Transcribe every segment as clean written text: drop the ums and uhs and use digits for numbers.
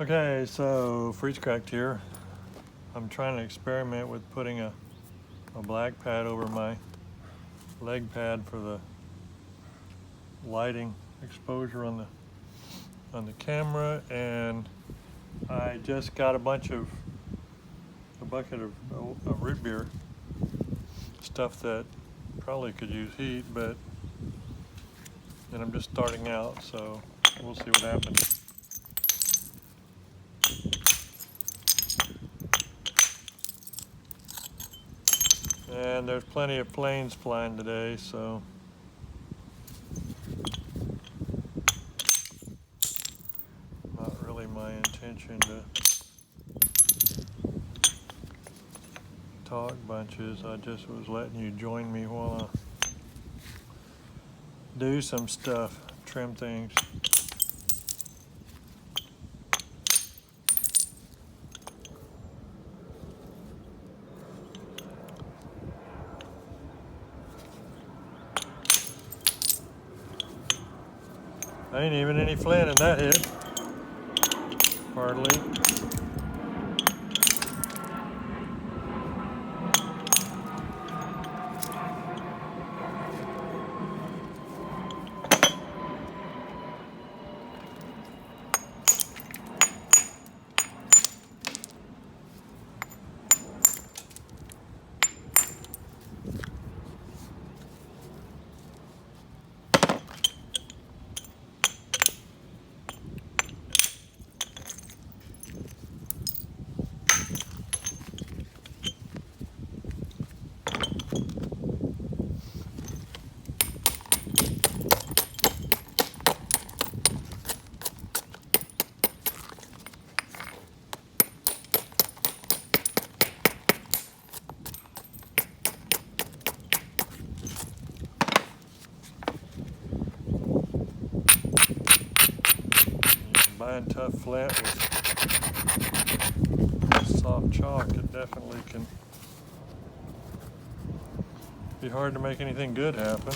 Okay, so freeze cracked here. I'm trying to experiment with putting a black pad over my leg pad for the lighting exposure on the camera, and I just got a bucket of root beer, stuff that probably could use heat, but and I'm just starting out, so we'll see what happens. And there's plenty of planes flying today, so not really my intention to talk bunches. I just was letting you join me while I do some stuff, trim things. Ain't even any flint in that hit, hardly. Buying tough flint with soft chalk, it definitely can be hard to make anything good happen.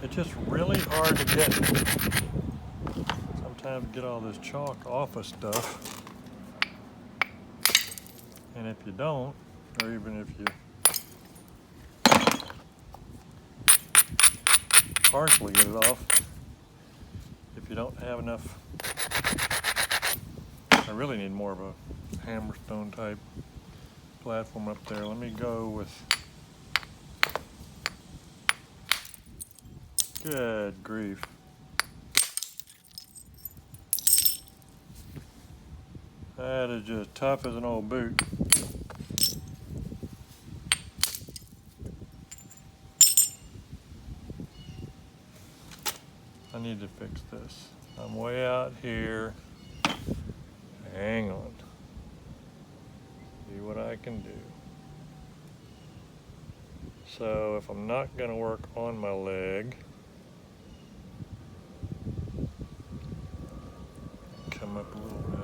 It's just really hard to sometimes get all this chalk off of stuff. And if you don't, or even if you partially get it off, if you don't have enough, I really need more of a hammerstone type platform up there. Let me go with, good grief. That is just tough as an old boot. I need to fix this. I'm way out here. Hang on. See what I can do. So if I'm not going to work on my leg, come up a little bit.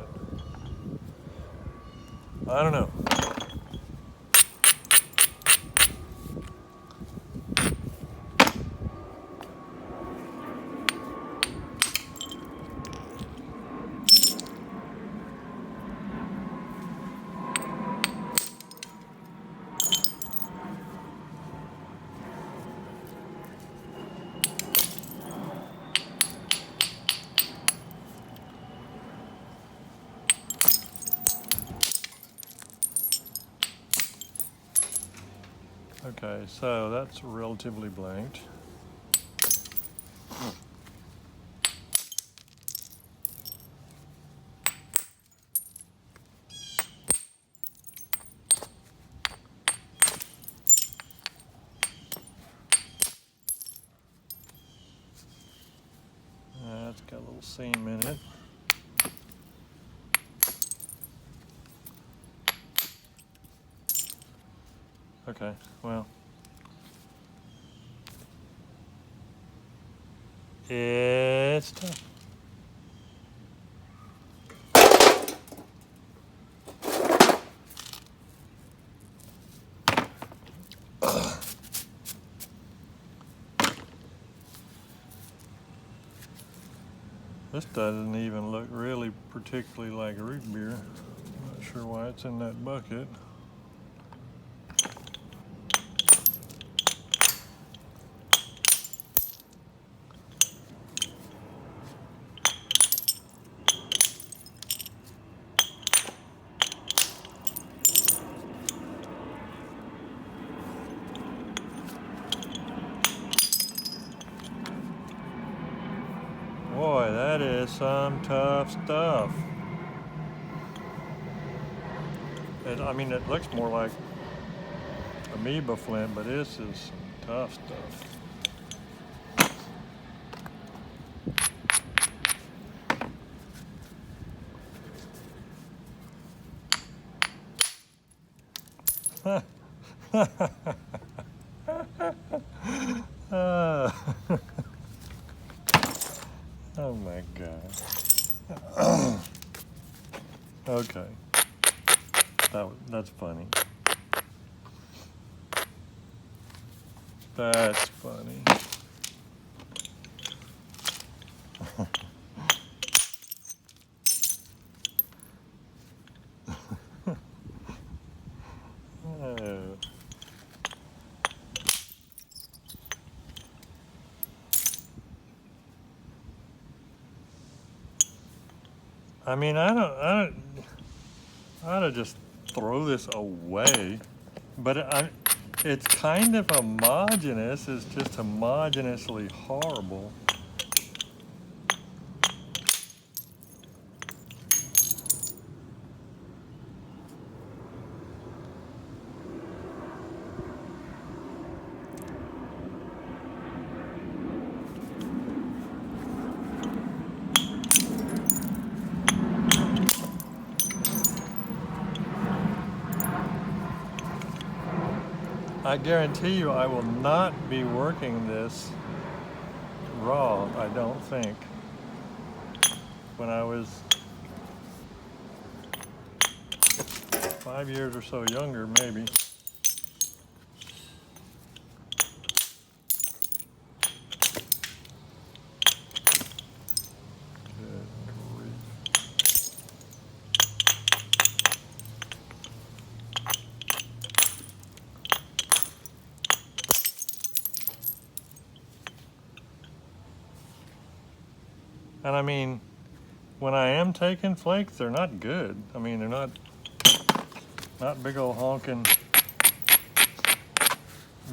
I don't know. Okay, so that's relatively blanked. That's got a little seam in it. Okay, well, It's tough. This doesn't even look really particularly like root beer. Not sure why it's in that bucket. Boy, that is some tough stuff. I mean, it looks more like amoeba flint, but this is tough stuff. Oh my God. Okay. That's funny. That's funny. Oh. I mean, I'd just throw this away, but it's kind of homogeneous. It's just homogeneously horrible. I guarantee you I will not be working this raw, I don't think. When I was 5 years or so younger, maybe. Good grief. And I mean, when I am taking flakes, they're not good. I mean, they're not big old honking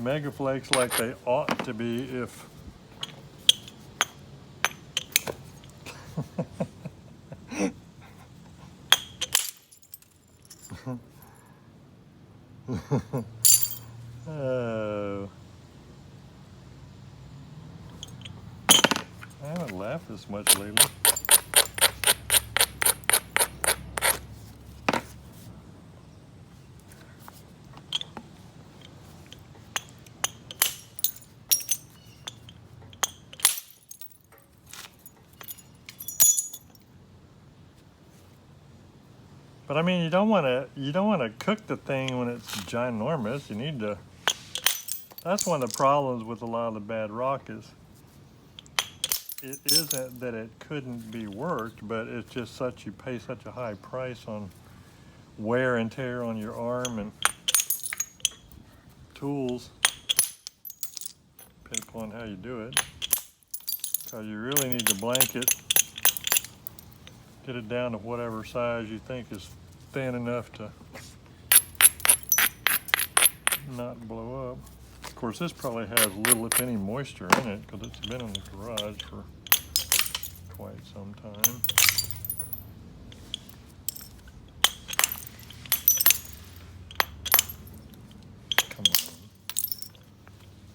mega flakes like they ought to be if oh. I haven't laughed this much lately. But I mean, you don't want to cook the thing when it's ginormous. You need to. That's one of the problems with a lot of the bad rock is it isn't that it couldn't be worked, but it's just you pay such a high price on wear and tear on your arm and tools, depending upon how you do it. So you really need to blanket, get it down to whatever size you think is thin enough to not blow up. Of course, this probably has little, if any, moisture in it because it's been in the garage for quite some time. Come on.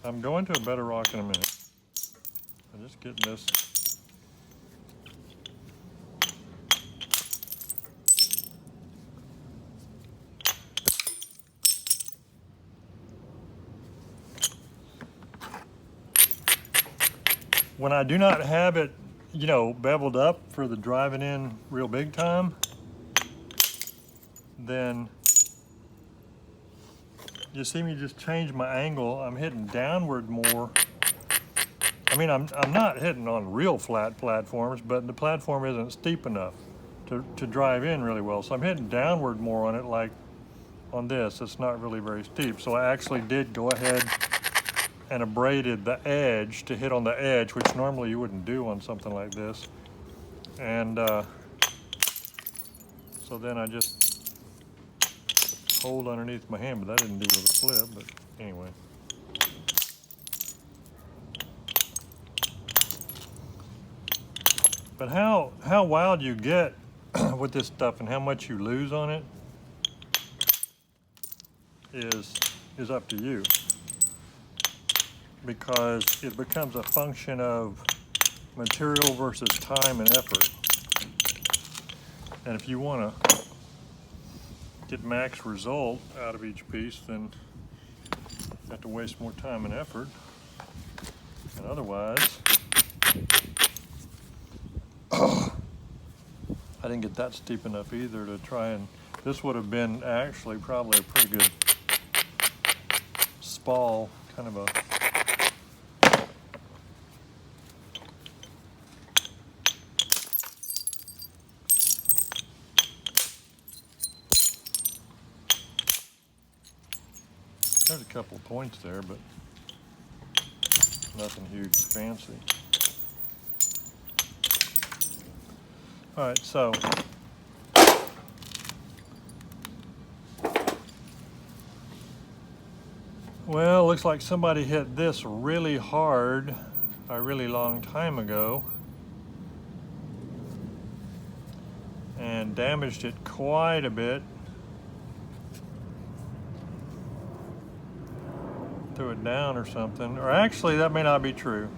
I'm going to a better rock in a minute. I'm just getting this. when I do not have it, you know, beveled up for the driving in real big time, then you see me just change my angle. I'm hitting downward more. I mean, I'm not hitting on real flat platforms, but the platform isn't steep enough to drive in really well. So I'm hitting downward more on it, like on this. It's not really very steep. So I actually did go ahead and abraded the edge to hit on the edge, which normally you wouldn't do on something like this. And so then I just hold underneath my hand, but that didn't do with a flip, but anyway. But how wild you get with this stuff and how much you lose on it is up to you, because it becomes a function of material versus time and effort. And if you want to get max result out of each piece, then you have to waste more time and effort. And otherwise, I didn't get that steep enough either to try, and this would have been actually probably a pretty good spall, kind of a there's a couple of points there, but nothing huge fancy. All right, so well, looks like somebody hit this really hard a really long time ago and damaged it quite a bit. Threw it down or something. Or actually, that may not be true.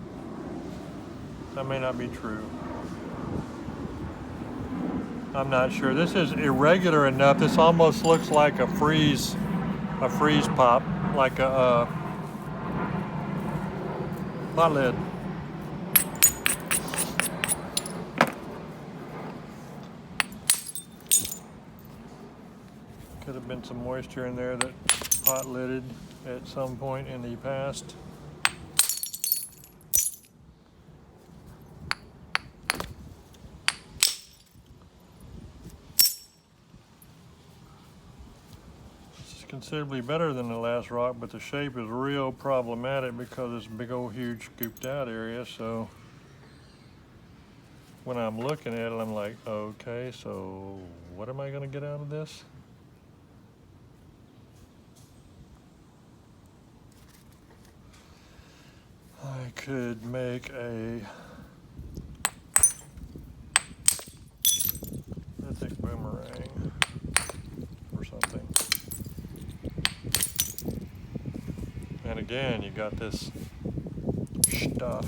That may not be true. I'm not sure. This is irregular enough. This almost looks like a freeze pop, like a pot lid. Could have been some moisture in there that pot lidded at some point in the past. Considerably better than the last rock, but the shape is real problematic because it's a big old huge scooped out area. So when I'm looking at it, I'm like, okay, so what am I going to get out of this? I could make a, I think, boomerang or something. And again, you got this stuff.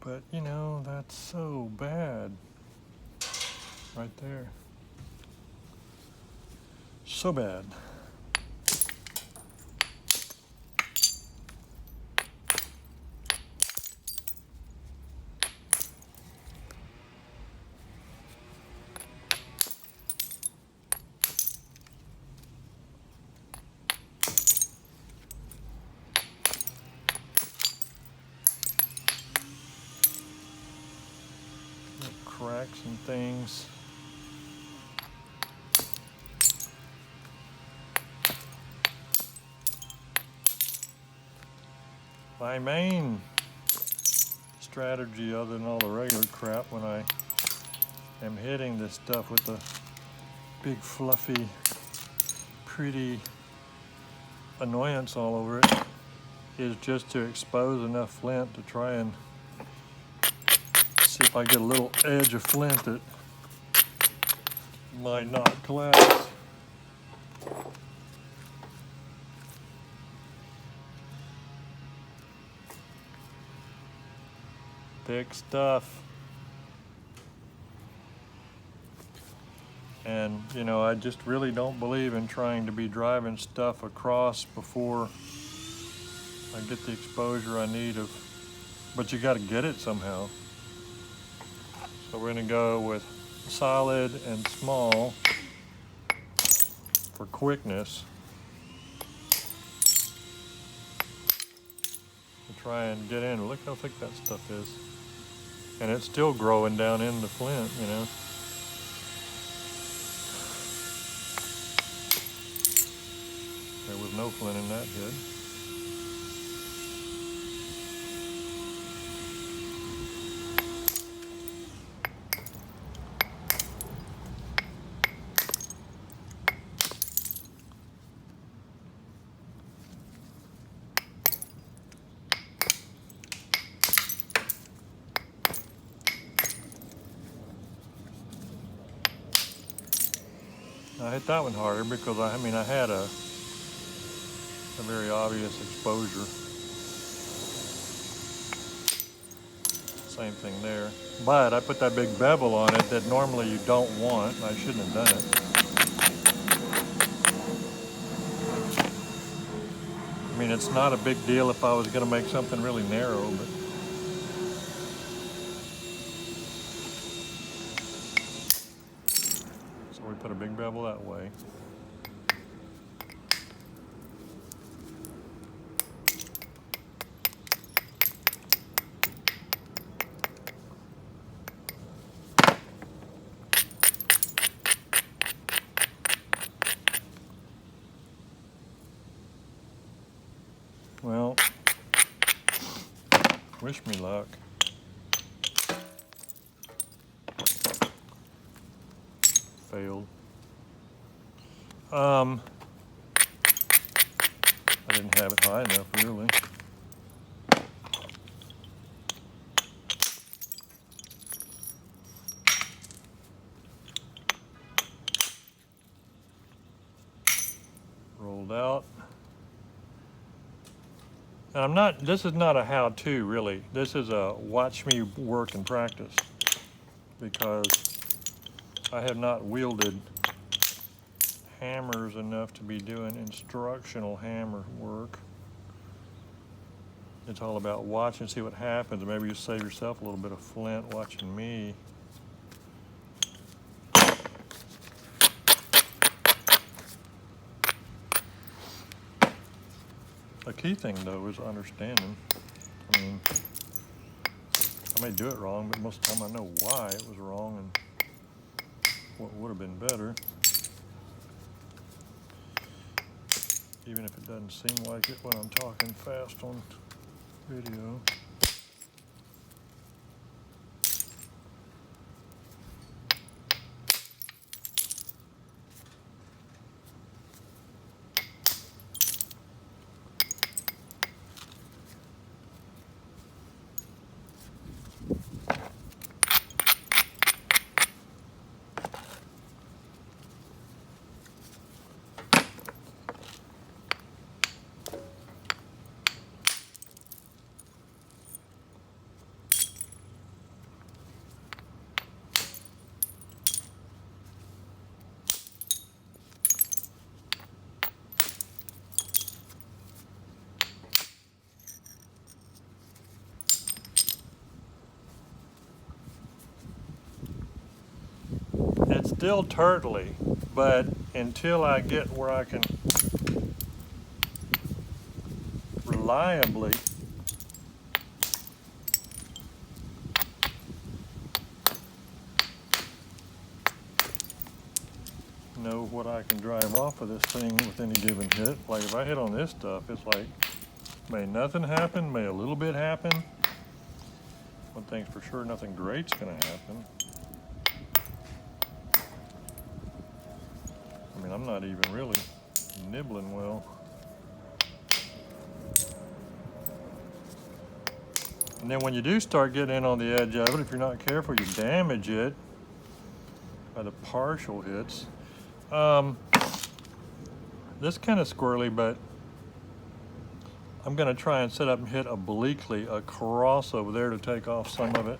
But you know, that's so bad right there. So bad. cracks and things. My main strategy, other than all the regular crap, when I am hitting this stuff with the big fluffy pretty annoyance all over it, is just to expose enough flint to try and see if I get a little edge of flint that might not collapse. Thick stuff. And, you know, I just really don't believe in trying to be driving stuff across before I get the exposure I need but you got to get it somehow. So we're going to go with solid and small for quickness. To try and get in. Look how thick that stuff is. And it's still growing down in the flint, you know. There was no flint in that head. I hit that one harder because I had a very obvious exposure. Same thing there. But I put that big bevel on it that normally you don't want. I shouldn't have done it. I mean, it's not a big deal if I was going to make something really narrow, but so we put a big bevel that way. Well, wish me luck. Failed. I didn't have it high enough, really. Rolled out. And this is not a how-to, really. This is a watch me work and practice, because I have not wielded hammers enough to be doing instructional hammer work. It's all about watch and see what happens. Maybe you save yourself a little bit of flint watching me. The key thing, though, is understanding. I mean, I may do it wrong, but most of the time I know why it was wrong and what would have been better. Even if it doesn't seem like it when I'm talking fast on video. It's still turtly, but until I get where I can reliably know what I can drive off of this thing with any given hit. Like if I hit on this stuff, it's like, may nothing happen, may a little bit happen. One thing's for sure, nothing great's gonna happen. I mean, I'm not even really nibbling well. And then when you do start getting in on the edge of it, if you're not careful, you damage it by the partial hits. This kind of squirrely, but I'm gonna try and set up and hit obliquely across over there to take off some of it.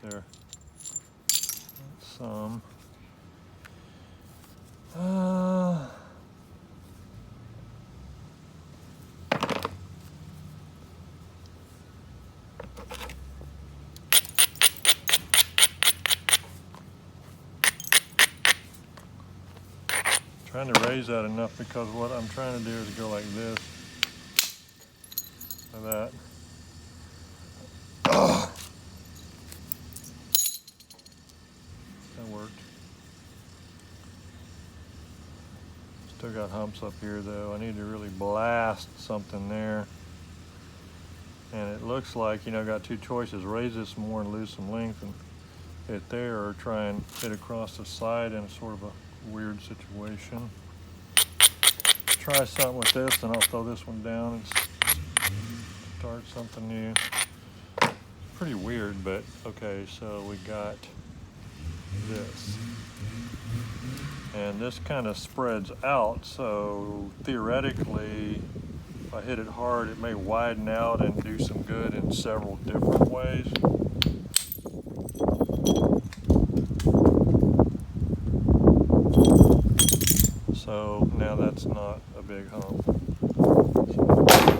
There. Some. Trying to raise that enough because what I'm trying to do is go like this. Like that. That worked. Still got humps up here though. I need to really blast something there. And it looks like, you know, I got two choices. Raise this more and lose some length and hit there, or try and hit across the side in sort of a weird situation. Try something with this, and I'll throw this one down and start something new. Pretty weird, but okay, so we got this. And this kind of spreads out, so theoretically, if I hit it hard, it may widen out and do some good in several different ways. So now that's not a big hump. So